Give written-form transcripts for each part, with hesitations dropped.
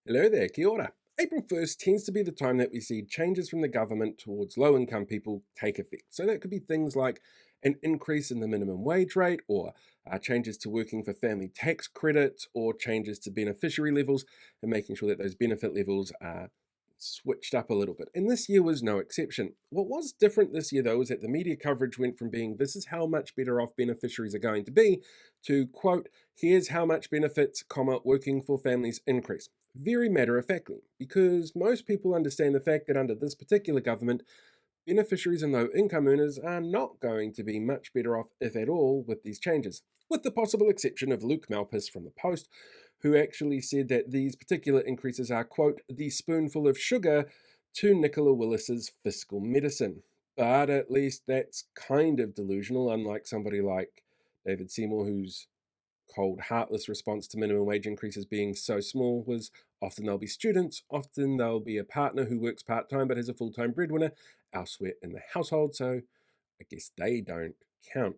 Hello there, kia ora. April 1st tends to be the time that we see changes from the government towards low income people take effect. So that could be things like an increase in the minimum wage rate, or changes to working for family tax credits, or changes to beneficiary levels, and making sure that those benefit levels are switched up a little bit. And this year was no exception. What was different this year, though, is that the media coverage went from being this is how much better off beneficiaries are going to be to quote, here's how much benefits, comma, working for families increase very matter of factly, because most people understand the fact that under this particular government, beneficiaries and low income earners are not going to be much better off, if at all, with these changes, with the possible exception of Luke Malpass from the Post, who actually said that these particular increases are, quote, the spoonful of sugar to Nicola Willis's fiscal medicine. But at least that's kind of delusional, unlike somebody like David Seymour, who's cold, heartless response to minimum wage increases being so small was often they'll be students, often they'll be a partner who works part time but has a full time breadwinner elsewhere in the household, so I guess they don't count.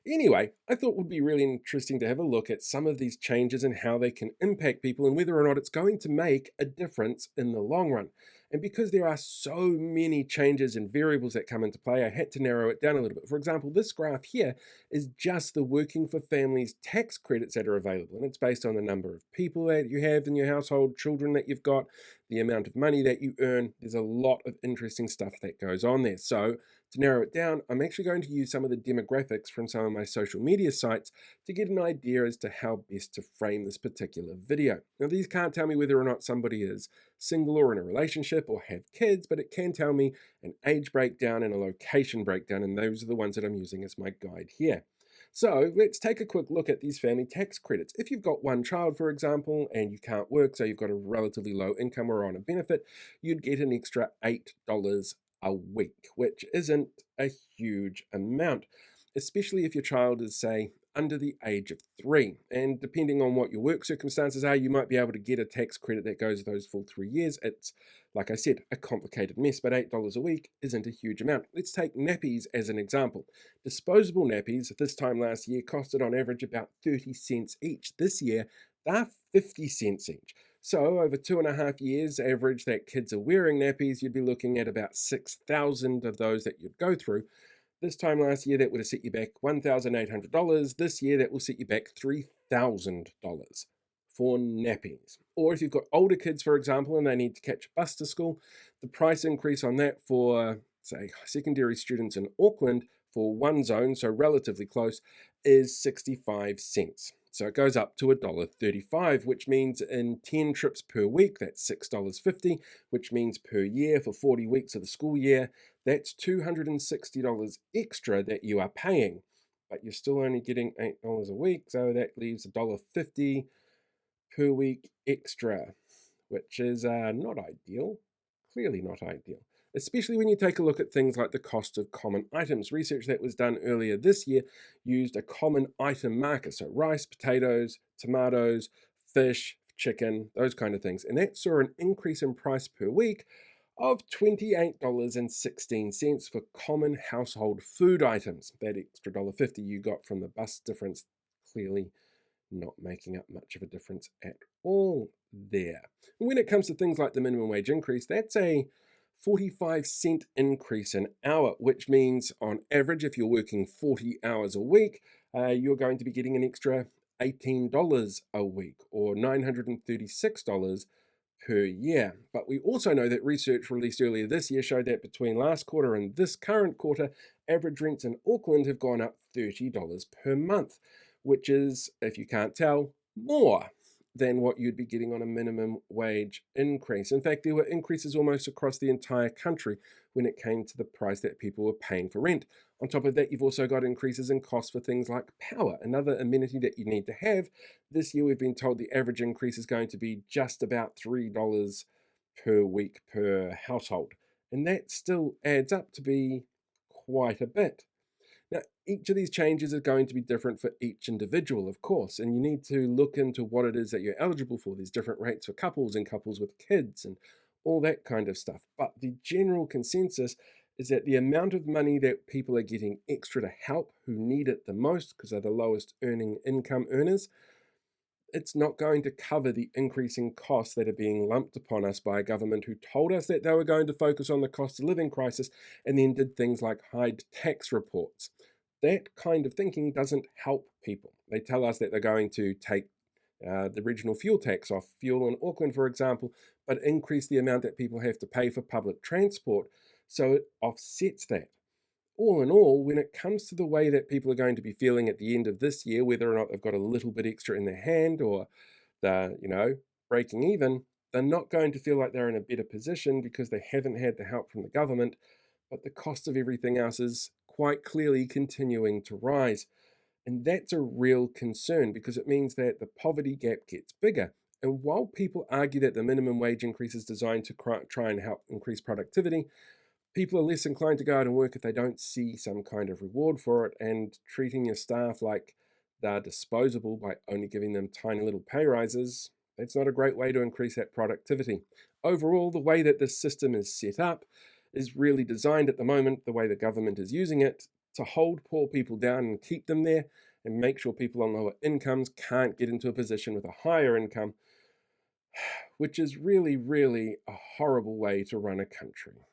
Anyway, I thought it would be really interesting to have a look at some of these changes and how they can impact people and whether or not it's going to make a difference in the long run. And because there are so many changes and variables that come into play, I had to narrow it down a little bit. For example, this graph here is just the working for families tax credits that are available. And it's based on the number of people that you have in your household, children that you've got, the amount of money that you earn. There's a lot of interesting stuff that goes on there. So to narrow it down, I'm actually going to use some of the demographics from some of my social media sites to get an idea as to how best to frame this particular video. Now, these can't tell me whether or not somebody is single or in a relationship or have kids, but it can tell me an age breakdown and a location breakdown, and those are the ones that I'm using as my guide here. So let's take a quick look at these family tax credits. If you've got one child, for example, and you can't work, so you've got a relatively low income or on a benefit, you'd get an extra $8 a week, which isn't a huge amount, especially if your child is, say, under the age of 3. And depending on what your work circumstances are, you might be able to get a tax credit that goes those full 3 years. It's, like I said, a complicated mess, but $8 a week isn't a huge amount. Let's take nappies as an example. Disposable nappies this time last year costed on average about 30 cents each. This year, they're 50 cents each. So, over 2.5 years, average that kids are wearing nappies, you'd be looking at about 6,000 of those that you'd go through. This time last year, that would have set you back $1,800. This year, that will set you back $3,000 for nappies. Or if you've got older kids, for example, and they need to catch a bus to school, the price increase on that for, say, secondary students in Auckland for one zone, so relatively close, is 65 cents. So it goes up to $1.35, which means in 10 trips per week, that's $6.50, which means per year for 40 weeks of the school year, that's $260 extra that you are paying. But you're still only getting $8 a week, so that leaves $1.50 per week extra, which is not ideal. Clearly not ideal. Especially when you take a look at things like the cost of common items. Research that was done earlier this year used a common item marker, so rice, potatoes, tomatoes, fish, chicken, those kind of things. And that saw an increase in price per week of $28.16 for common household food items. That extra $1.50 you got from the bus difference clearly not making up much of a difference at all there. And when it comes to things like the minimum wage increase, that's a 45-cent increase an hour, which means on average, if you're working 40 hours a week, you're going to be getting an extra $18 a week or $936 per year. But we also know that research released earlier this year showed that between last quarter and this current quarter, average rents in Auckland have gone up $30 per month, which is, if you can't tell, more than what you'd be getting on a minimum wage increase. In fact, there were increases almost across the entire country when it came to the price that people were paying for rent. On top of that, you've also got increases in costs for things like power, another amenity that you need to have. This year, we've been told the average increase is going to be just about $3 per week per household. And that still adds up to be quite a bit. Now, each of these changes is going to be different for each individual, of course, and you need to look into what it is that you're eligible for. There's different rates for couples and couples with kids and all that kind of stuff. But the general consensus is that the amount of money that people are getting extra to help who need it the most, because they're the lowest earning income earners, It's not going to cover the increasing costs that are being lumped upon us by a government who told us that they were going to focus on the cost of living crisis and then did things like hide tax reports. That kind of thinking doesn't help people. They tell us that they're going to take the regional fuel tax off fuel in Auckland, for example, but increase the amount that people have to pay for public transport, so it offsets that. All in all, when it comes to the way that people are going to be feeling at the end of this year, whether or not they've got a little bit extra in their hand or they're, breaking even, they're not going to feel like they're in a better position because they haven't had the help from the government, but the cost of everything else is quite clearly continuing to rise. And that's a real concern because it means that the poverty gap gets bigger. And while people argue that the minimum wage increase is designed to try and help increase productivity, people are less inclined to go out and work if they don't see some kind of reward for it. And treating your staff like they're disposable by only giving them tiny little pay rises, that's not a great way to increase that productivity. Overall, the way that this system is set up is really designed at the moment, the way the government is using it, to hold poor people down and keep them there and make sure people on lower incomes can't get into a position with a higher income, which is really, really a horrible way to run a country.